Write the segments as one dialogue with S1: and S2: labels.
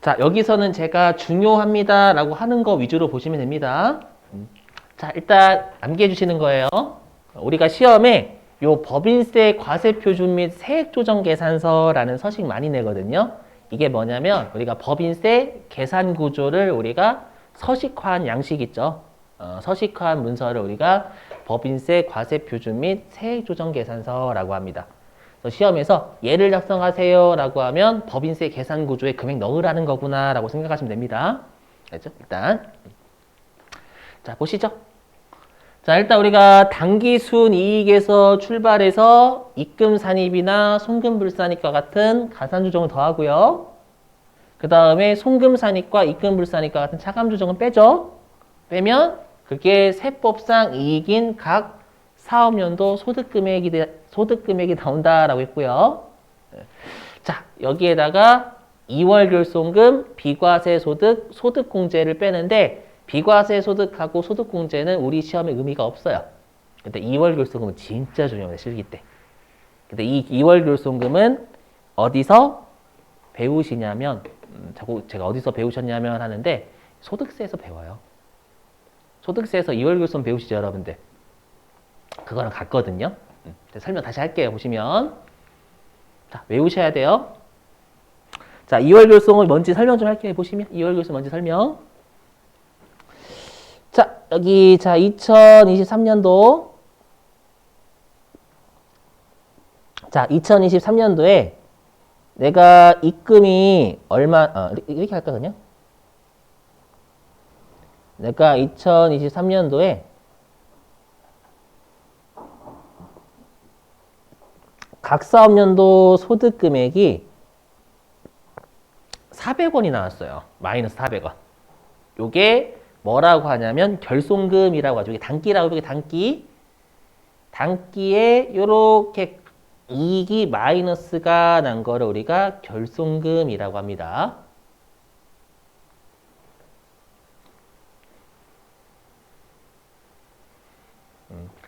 S1: 자, 여기서는 제가 중요합니다 라고 하는 거 위주로 보시면 됩니다. 자, 일단 암기해 주시는 거예요. 우리가 시험에 요 법인세 과세표준 및 세액조정계산서라는 서식 많이 내거든요. 이게 뭐냐면 우리가 법인세 계산 구조를 우리가 서식화한 양식 있죠. 서식화한 문서를 우리가 법인세 과세표준 및 세액조정계산서라고 합니다. 그래서 시험에서 예를 작성하세요 라고 하면 법인세 계산 구조에 금액 넣으라는 거구나 라고 생각하시면 됩니다. 알죠? 일단 자 보시죠. 자, 일단 우리가 당기순이익에서 출발해서 입금산입이나 송금불산입과 같은 가산조정을 더하고요. 그 다음에 송금산입과 입금불산입과 같은 차감조정은 빼죠. 빼면 그게 세법상 이익인 각 사업연도 소득금액이 나온다라고 했고요. 자, 여기에다가 2월 결손금, 비과세 소득, 소득공제를 빼는데 비과세 소득하고 소득공제는 우리 시험에 의미가 없어요. 근데 2월 결손금은 진짜 중요해요, 실기 때. 근데 이 2월 결손금은 어디서 배우시냐면, 자꾸 제가 어디서 배우셨냐면 하는데, 소득세에서 배워요. 소득세에서 2월 결손 배우시죠, 여러분들? 그거랑 같거든요. 설명 다시 할게요, 보시면. 자, 외우셔야 돼요. 자, 2월 결손은 뭔지 설명 좀 할게요, 보시면. 2월 결손 뭔지 설명. 자, 여기, 자, 2023년도. 자, 2023년도에 내가 입금이 얼마, 이렇게 할까, 그냥? 내가 2023년도에 각 사업연도 소득금액이 400원이 나왔어요. 마이너스 400원. 요게 뭐라고 하냐면 결손금이라고 하죠. 이게 단기라고 이게 단기. 단기에 요렇게 이익이 마이너스가 난 거를 우리가 결손금이라고 합니다.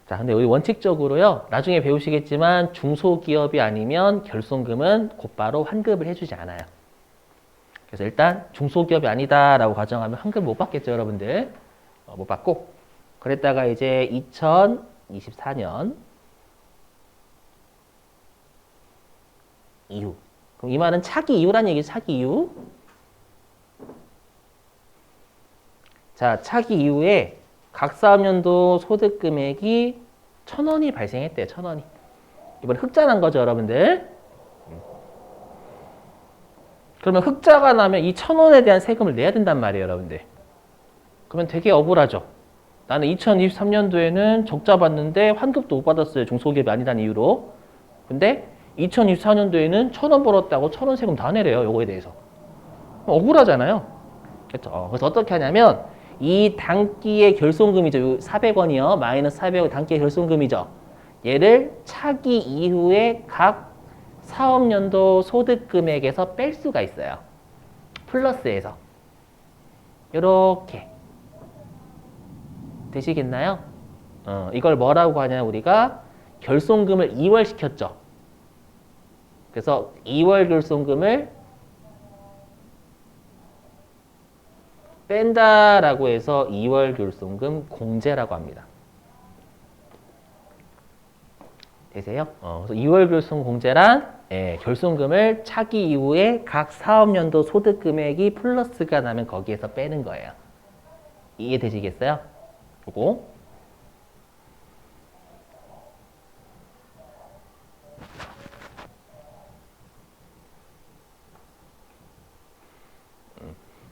S1: 자, 근데 우리 원칙적으로요. 나중에 배우시겠지만 중소기업이 아니면 결손금은 곧바로 환급을 해주지 않아요. 그래서 일단 중소기업이 아니다라고 가정하면 환급 못 받겠죠, 여러분들. 못 받고. 그랬다가 이제 2024년 이후. 그럼 이 말은 차기 이후란 얘기죠, 차기 이후. 자, 차기 이후에 각 사업연도 소득금액이 1,000원이 발생했대요, 1,000원이. 이번에 흑자 난 거죠, 여러분들. 그러면 흑자가 나면 이 1,000원에 대한 세금을 내야 된단 말이에요, 여러분들. 그러면 되게 억울하죠. 나는 2023년도에는 적자 봤는데 환급도 못 받았어요, 중소기업이 아니라는 이유로. 근데 2024년도에는 1,000원 벌었다고 1,000원 세금 다 내래요, 요거에 대해서. 억울하잖아요. 그렇죠? 그래서 어떻게 하냐면 이 단기의 결손금이죠. 400원이요. 마이너스 400원 단기의 결손금이죠. 얘를 차기 이후에 각 사업연도 소득금액에서 뺄 수가 있어요. 플러스에서. 요렇게. 되시겠나요? 이걸 뭐라고 하냐, 우리가 결손금을 2월 시켰죠. 그래서 2월 결손금을 뺀다라고 해서 2월 결손금 공제라고 합니다. 되세요? 그래서 2월 결손 공제란 결손금을 차기 이후에 각 사업연도 소득금액이 플러스가 나면 거기에서 빼는 거예요. 이해되시겠어요? 요거.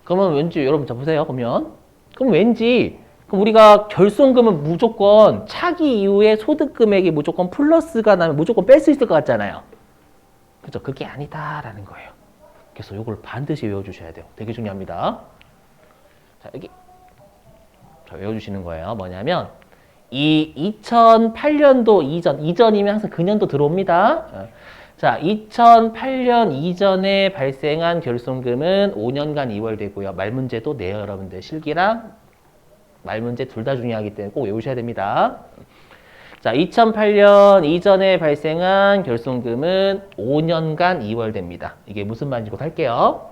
S1: 그러면 왠지 여러분 자 보세요. 그럼 왠지 그럼 우리가 결손금은 무조건 차기 이후에 소득금액이 무조건 플러스가 나면 무조건 뺄 수 있을 것 같잖아요. 그죠? 그게 아니다라는 거예요. 그래서 이걸 반드시 외워주셔야 돼요. 되게 중요합니다. 자, 여기 자, 외워주시는 거예요. 뭐냐면 이 2008년도 이전이면 항상 그 년도 들어옵니다. 자, 2008년 이전에 발생한 결손금은 5년간 2월 되고요. 말문제도 내요, 여러분들. 실기랑 말문제 둘 다 중요하기 때문에 꼭 외우셔야 됩니다. 자, 2008년 이전에 발생한 결손금은 5년간 이월됩니다. 이게 무슨 말인지 곧 할게요.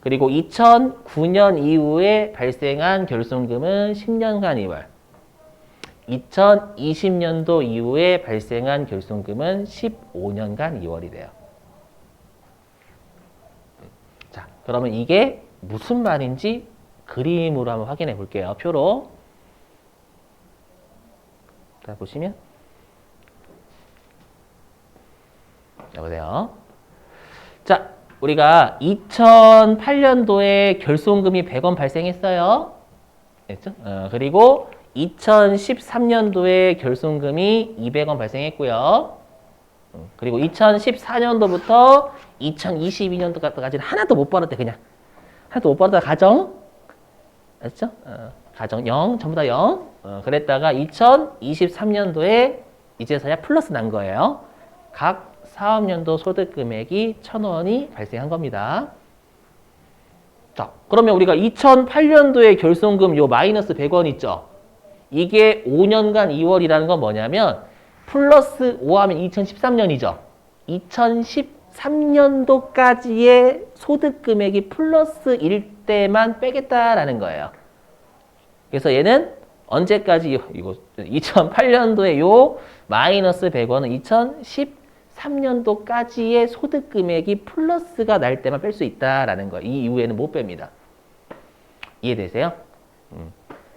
S1: 그리고 2009년 이후에 발생한 결손금은 10년간 이월. 2020년도 이후에 발생한 결손금은 15년간 이월이 돼요. 자, 그러면 이게 무슨 말인지 그림으로 한번 확인해 볼게요. 표로. 자, 보시면. 자, 보세요. 자, 우리가 2008년도에 결손금이 100원 발생했어요. 됐죠? 그리고 2013년도에 결손금이 200원 발생했고요. 그리고 2014년도부터 2022년도까지는 하나도 못 벌었대, 그냥. 하나도 못 벌었다, 가정. 알았죠? 가정 0, 전부 다 0. 그랬다가 2023년도에 이제서야 플러스 난 거예요. 각 사업년도 소득 금액이 1,000원이 발생한 겁니다. 자, 그러면 우리가 2008년도에 결손금 요 마이너스 100원 있죠? 이게 5년간 2월이라는 건 뭐냐면 플러스 5 하면 2013년이죠. 2013년도까지의 소득 금액이 플러스일 때만 빼겠다라는 거예요. 그래서 얘는 언제까지 이거 2008년도에 요 마이너스 100원은 2013년도까지의 소득 금액이 플러스가 날 때만 뺄 수 있다라는 거예요. 이 이후에는 못 뺍니다. 이해되세요?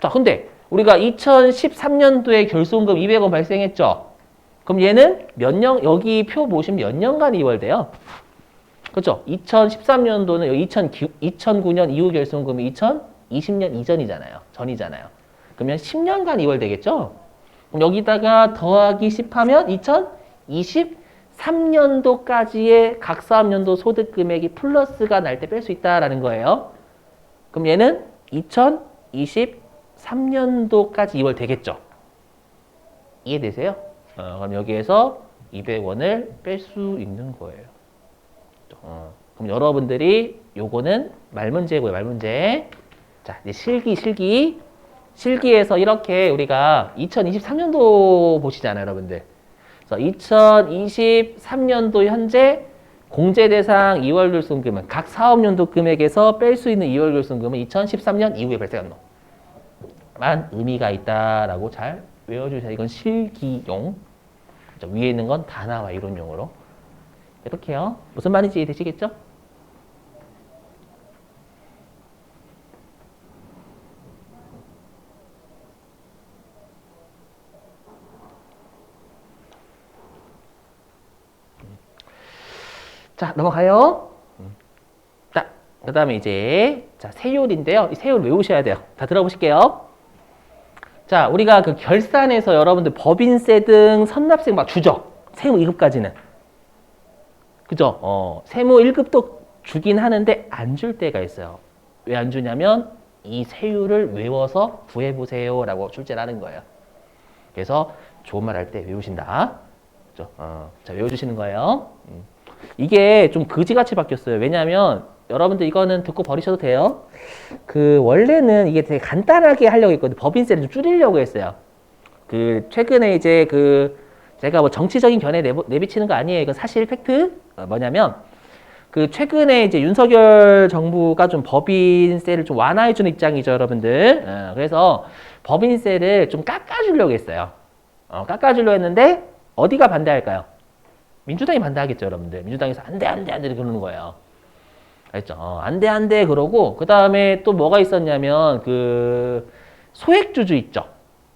S1: 자, 근데 우리가 2013년도에 결손금 200원 발생했죠? 그럼 얘는 몇 년, 여기 표 보시면 몇 년간 이월돼요? 그렇죠? 2013년도는 2009년 이후 결손금이 2020년 이전이잖아요. 전이잖아요. 그러면 10년간 이월되겠죠? 그럼 여기다가 더하기 10 하면 2023년도까지의 각 사업년도 소득 금액이 플러스가 날 때 뺄 수 있다라는 거예요. 그럼 얘는 2023년도까지 이월되겠죠? 이해되세요? 그럼 여기에서 200원을 뺄 수 있는 거예요. 그럼 여러분들이 요거는 말문제고요, 말문제. 자, 이제 실기에서 이렇게 우리가 2023년도 보시잖아요, 여러분들. 그래서 2023년도 현재 공제 대상 2월 결손금은 각 사업연도 금액에서 뺄 수 있는 2월 결손금은 2013년 이후에 발생한 놈만 의미가 있다라고 잘 외워주세요. 이건 실기용. 위에 있는 건 단아와 이론용으로. 이렇게요. 무슨 말인지 되시겠죠? 자, 넘어가요. 자, 그 다음에 이제, 자, 세율인데요. 이 세율 외우셔야 돼요. 다 들어보실게요. 자, 우리가 그 결산에서 여러분들 법인세 등 선납세 막 주죠. 세무 2급까지는. 그죠? 세무 1급도 주긴 하는데 안 줄 때가 있어요. 왜 안 주냐면 이 세율을 외워서 구해보세요 라고 출제를 하는 거예요. 그래서 좋은 말 할 때 외우신다. 그죠? 자, 외워주시는 거예요. 이게 좀 그지같이 바뀌었어요. 왜냐하면 여러분들 이거는 듣고 버리셔도 돼요. 그 원래는 이게 되게 간단하게 하려고 했거든요. 법인세를 좀 줄이려고 했어요. 그 최근에 이제 그 제가 뭐 정치적인 견해 내비치는 거 아니에요. 이건 사실 팩트. 뭐냐면 그 최근에 이제 윤석열 정부가 좀 법인세를 좀 완화해주는 입장이죠, 여러분들. 그래서 법인세를 좀 깎아주려고 했어요. 깎아주려고 했는데 어디가 반대할까요? 민주당이 반대하겠죠, 여러분들. 민주당에서 안 돼, 안 돼, 안 돼, 그러는 거예요. 알죠? 안 돼, 안 돼, 그러고, 그 다음에 또 뭐가 있었냐면, 그, 소액주주 있죠?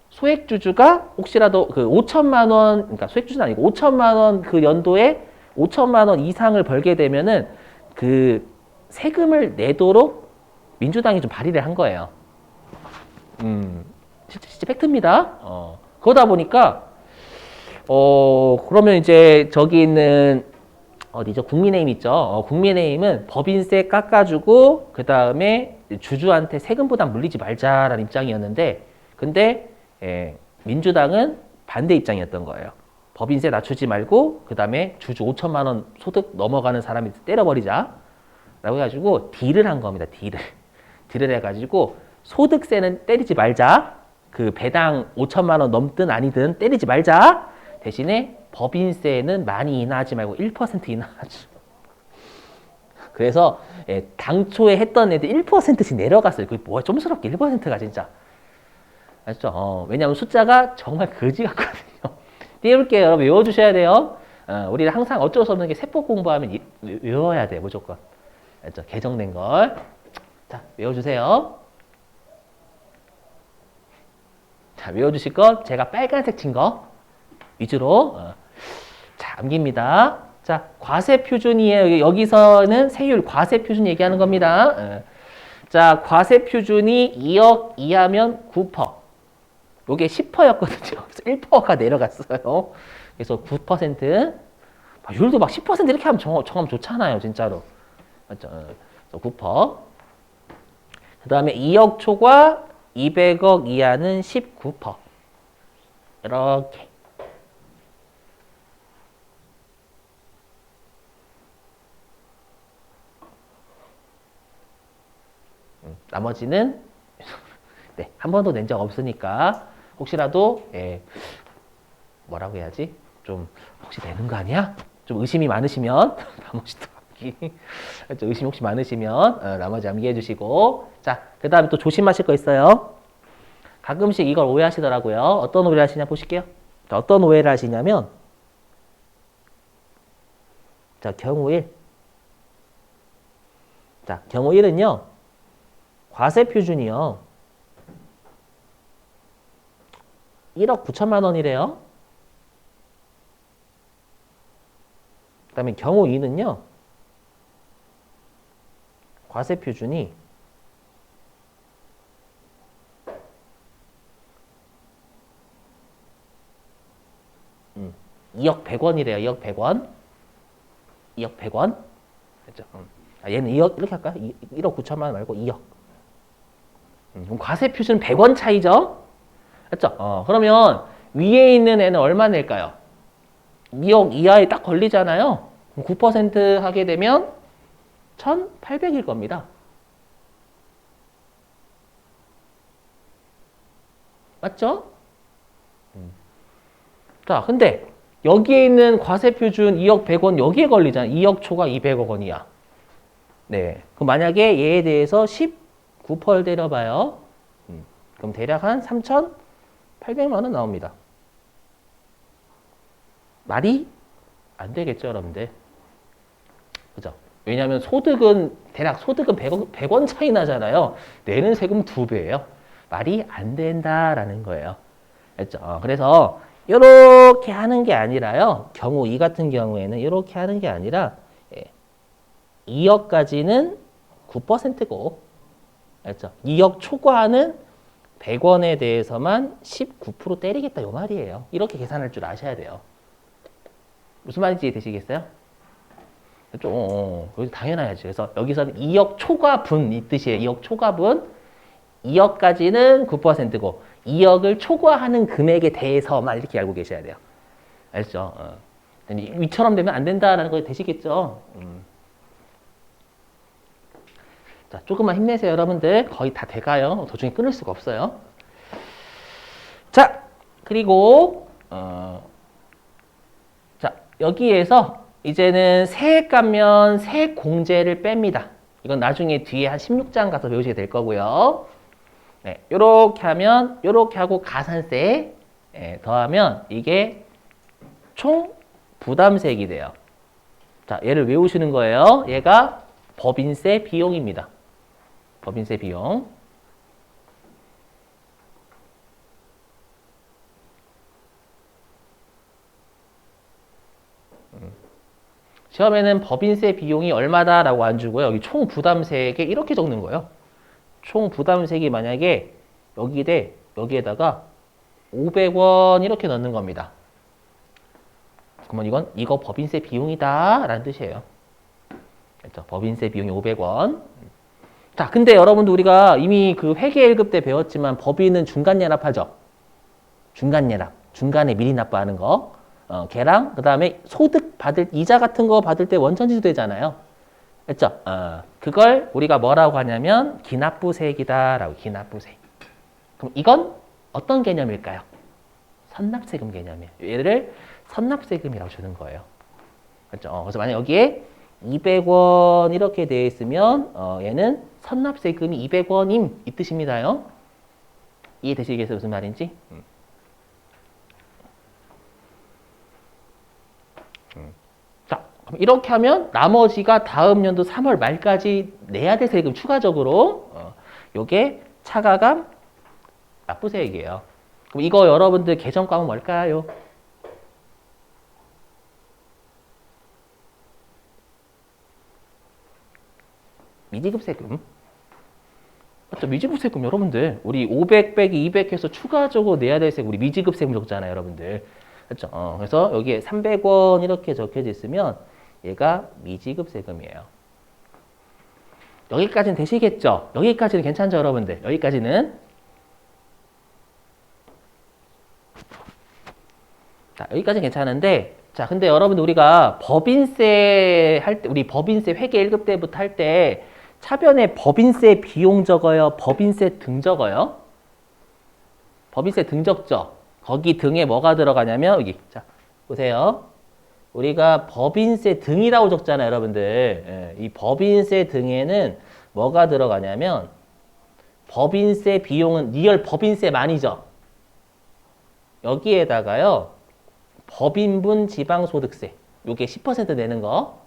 S1: 소액주주가 혹시라도 그 5천만 원, 그러니까 소액주주는 아니고 5천만 원 그 연도에 5천만 원 이상을 벌게 되면은 그 세금을 내도록 민주당이 좀 발의를 한 거예요. 진짜 팩트입니다. 그러다 보니까, 그러면 이제 저기 있는 어디죠? 국민의힘 있죠? 국민의힘은 법인세 깎아주고 그 다음에 주주한테 세금 부담 물리지 말자라는 입장이었는데 근데 민주당은 반대 입장이었던 거예요. 법인세 낮추지 말고 그 다음에 주주 5천만 원 소득 넘어가는 사람이 때려버리자 라고 해가지고 딜을 한 겁니다. 딜을 해가지고 소득세는 때리지 말자. 그 배당 5천만 원 넘든 아니든 때리지 말자. 대신에 법인세는 많이 인하하지 말고 1% 인하하죠. 그래서 예, 당초에 했던 애들 1%씩 내려갔어요. 그게 뭐야 좀스럽게 1%가 진짜. 아시죠? 왜냐하면 숫자가 정말 거지 같거든요. 띄울게요. 여러분 외워주셔야 돼요. 우리는 항상 어쩔 수 없는 게 세법 공부하면 외워야 돼요. 무조건. 알죠? 개정된 걸. 자, 외워주세요. 자, 외워주실 거 제가 빨간색 친 거 위주로 자, 암기입니다. 자, 과세 표준이에요. 여기서는 세율 과세 표준 얘기하는 겁니다. 자, 과세 표준이 2억 이하면 9%. 요게 10%였거든요. 그래서 1%가 내려갔어요. 그래서 9%. 율도 막 10% 이렇게 하면 정하면 좋잖아요. 진짜로. 맞죠? 그래서 9%. 그 다음에 2억 초과 200억 이하는 19%. 이렇게. 나머지는 네, 한 번도 낸 적 없으니까 혹시라도 예, 뭐라고 해야지? 좀 혹시 내는 거 아니야? 좀 의심이 많으시면 나머지 또 암기. 의심 혹시 많으시면 나머지 암기해 주시고 자, 그 다음에 또 조심하실 거 있어요. 가끔씩 이걸 오해하시더라고요. 어떤 오해를 하시냐 보실게요. 자, 어떤 오해를 하시냐면 자, 경우 1. 자, 경우 1은요. 과세 표준이요. 1억 9천만 원이래요. 그 다음에 경우 2는요. 과세 표준이 2억 100원이래요. 2억 100원. 2억 100원. 그렇죠? 얘는 2억 이렇게 할까요? 1억 9천만 원 말고 2억. 그럼 과세 표준은 100원 차이죠? 맞죠? 그러면 위에 있는 애는 얼마 낼까요? 2억 이하에 딱 걸리잖아요. 9% 하게 되면 1,800일 겁니다. 맞죠? 자, 근데 여기에 있는 과세 표준 2억 100원 여기에 걸리잖아요. 2억 초과 200억 원이야. 네. 그럼 만약에 얘에 대해서 19%를 때려봐요. 그럼 대략 한 3,800만 원 나옵니다. 말이 안 되겠죠, 여러분들. 그죠? 왜냐하면 대략 소득은 100원 차이 나잖아요. 내는 세금 2배예요. 말이 안 된다라는 거예요. 알죠? 그래서 이렇게 하는 게 아니라요. 경우 2 같은 경우에는 이렇게 하는 게 아니라 2억까지는 9%고 알죠? 2억 초과하는 100원에 대해서만 19% 때리겠다 이 말이에요. 이렇게 계산할 줄 아셔야 돼요. 무슨 말인지 되시겠어요? 좀 당연해야지. 그래서 여기서는 2억 초과분 이 뜻이에요. 2억 초과분 2억까지는 9%고 2억을 초과하는 금액에 대해서만 이렇게 알고 계셔야 돼요. 알죠? 위처럼 되면 안 된다라는 거 되시겠죠? 자, 조금만 힘내세요, 여러분들. 거의 다 돼가요. 도중에 끊을 수가 없어요. 자, 그리고 자, 여기에서 이제는 세액 감면 세액 공제를 뺍니다. 이건 나중에 뒤에 한 16장 가서 배우시게 될 거고요. 네, 요렇게 하면 요렇게 하고 가산세 더하면 이게 총 부담세액이 돼요. 자, 얘를 외우시는 거예요. 얘가 법인세 비용입니다. 법인세 비용. 시험에는 법인세 비용이 얼마다라고 안 주고요. 여기 총 부담세액에 이렇게 적는 거예요. 총 부담세액이 만약에 여기에다가 500원 이렇게 넣는 겁니다. 그러면 이거 법인세 비용이다라는 뜻이에요. 그렇죠? 법인세 비용이 500원. 자, 근데 여러분도 우리가 이미 그 회계 1급 때 배웠지만 법인은 중간연합하죠. 중간연합. 중간에 미리 납부하는 거. 걔랑 그다음에 소득 받을 이자 같은 거 받을 때 원천지수 되잖아요. 그렇죠? 그걸 우리가 뭐라고 하냐면 기납부세액이다라고 기납부세액. 그럼 이건 어떤 개념일까요? 선납세금 개념이에요. 얘를 선납세금이라고 주는 거예요. 그렇죠? 그래서 만약 여기에 200원 이렇게 되어 있으면 얘는 선납세금이 200원임 이 뜻입니다요. 이해되시겠어요? 무슨 말인지? 자, 그럼 이렇게 하면 나머지가 다음 연도 3월 말까지 내야 될 세금 추가적으로 요게 차가감 납부세액이에요. 그럼 이거 여러분들 계정과목 뭘까요? 미지급세금. 맞죠? 미지급세금 여러분들 우리 500 빼기 200 해서 추가적으로 내야 될 세금 우리 미지급세금 적잖아요 여러분들. 그렇죠? 그래서 여기에 300원 이렇게 적혀져 있으면 얘가 미지급세금이에요. 여기까지는 되시겠죠? 여기까지는 괜찮죠 여러분들? 여기까지는. 자, 여기까지는 괜찮은데 자, 근데 여러분들 우리가 법인세 할 때 우리 법인세 회계 1급 때부터 할 때 차변에 법인세 비용 적어요? 법인세 등 적어요? 법인세 등 적죠? 거기 등에 뭐가 들어가냐면 여기 자 보세요. 우리가 법인세 등이라고 적잖아요 여러분들. 이 법인세 등에는 뭐가 들어가냐면 법인세 비용은 리얼 법인세만이죠. 여기에다가요 법인분 지방소득세 요게 10% 내는 거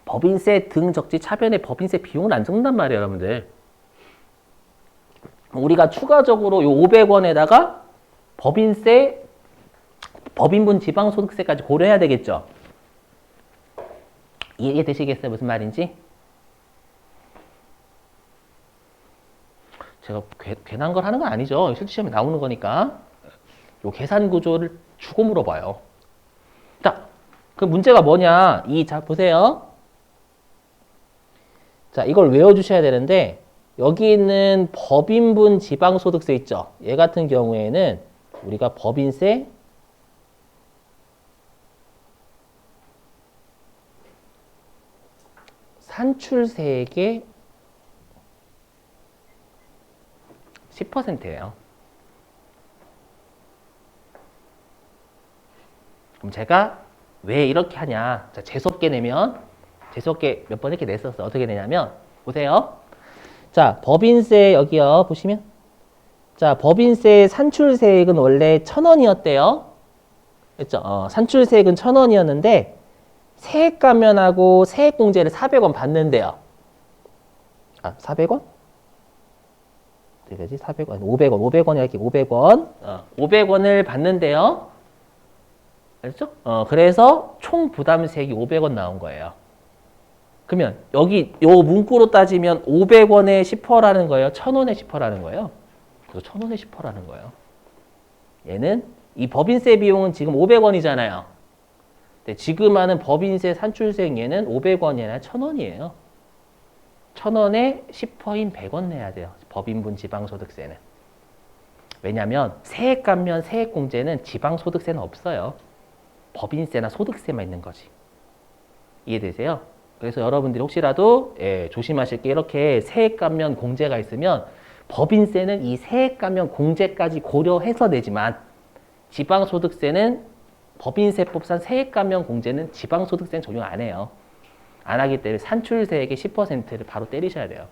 S1: 법인세 등 적지 차변에 법인세 비용을 안 적는단 말이에요 여러분들. 우리가 추가적으로 요 500원에다가 법인세 법인분 지방소득세까지 고려해야 되겠죠. 이해되시겠어요? 무슨 말인지? 제가 괜한 걸 하는 건 아니죠. 실제 시험에 나오는 거니까. 요 계산 구조를 주고 물어봐요. 자, 그 문제가 뭐냐? 자, 보세요. 자, 이걸 외워주셔야 되는데, 여기 있는 법인분 지방소득세 있죠? 얘 같은 경우에는 우리가 법인세, 산출세액의 10%예요. 그럼 제가 왜 이렇게 하냐? 자, 재수없게 내면 재수없게 몇 번 이렇게 냈었어. 어떻게 내냐면 보세요. 자, 법인세 여기요. 보시면 자, 법인세 산출세액은 원래 1,000원이었대요. 그렇죠? 산출세액은 1,000원이었는데 세액 감면하고 세액 공제를 400원 받는데요. 아, 400원? 어떻게 되지? 400원, 500원, 500원 이렇게 500원. 500원을 받는데요. 알죠? 그래서 총 부담세액이 500원 나온 거예요. 그러면 여기 요 문구로 따지면 500원에 10%라는 거예요? 1,000원에 10%라는 거예요? 그래서 1,000원에 10%라는 거예요. 얘는 이 법인세 비용은 지금 500원이잖아요. 근데 지금 하는 법인세 산출세액 얘는 500원이 아니라 1,000원이에요. 1,000원에 10%인 100원 내야 돼요. 법인분 지방소득세는. 왜냐하면 세액 감면, 세액 공제는 지방소득세는 없어요. 법인세나 소득세만 있는 거지. 이해되세요? 그래서 여러분들이 혹시라도 조심하실 게 이렇게 세액 감면 공제가 있으면 법인세는 이 세액 감면 공제까지 고려해서 내지만 지방소득세는 법인세법상 세액 감면 공제는 지방소득세는 적용 안 해요. 안 하기 때문에 산출세액의 10%를 바로 때리셔야 돼요.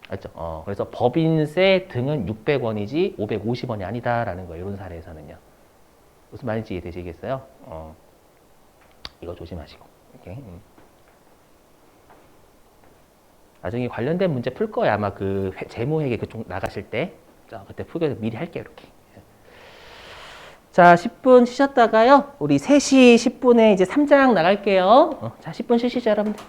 S1: 알죠? 그래서 법인세 등은 600원이지 550원이 아니다라는 거예요. 이런 사례에서는요. 무슨 말인지 이해되시겠어요? 이거 조심하시고. 오케이. 나중에 관련된 문제 풀 거야. 아마 그 재무회계 그쪽 나가실 때. 자, 그때 풀게 미리 할게요. 이렇게. 자, 10분 쉬셨다가요. 우리 3시 10분에 이제 3장 나갈게요. 자, 10분 쉬시죠, 여러분들.